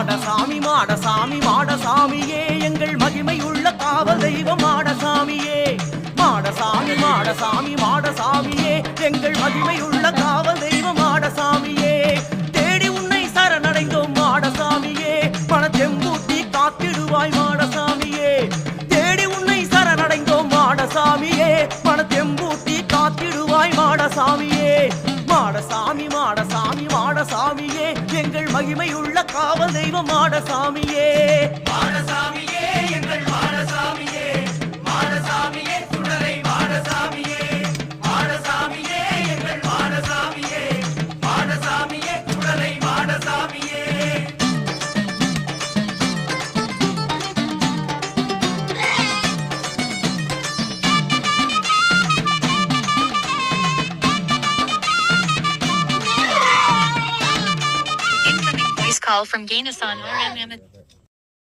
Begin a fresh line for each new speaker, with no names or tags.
மாடசாமி மாடசாமி மாடசாமியே எங்கள் மகிமையுள்ள காவல் தெய்வம் மாடசாமியே. மாடசாமி மாடசாமி மாடசாமியே எங்கள் மகிமையுள்ள காவல் தெய்வம் மாடசாமியே. தேடி உன்னை சரணடைந்தோம் மாடசாமியே, பணத்தெம்பூட்டி காத்திடுவாய் மாடசாமியே. தேடி உன்னை சரணடைந்தோம் மாடசாமியே, பணத்தெம்பூட்டி காத்திடுவாய் மாடசாமியே. மாடசாமி மாடசாமி மாடசாமியே எங்கள் மகிமையுள்ள காவல் தெய்வம் மாடசாமியே.
மாடசாமியே எங்கள் மாடசாமியே, மாடசாமியே சுடலை மாடசாமியே, மாடசாமியே எங்கள் மாடசாமியே, மாடசாமியே சுடலை மாடசாமியே.
Incoming voice call from Gainasan RMM.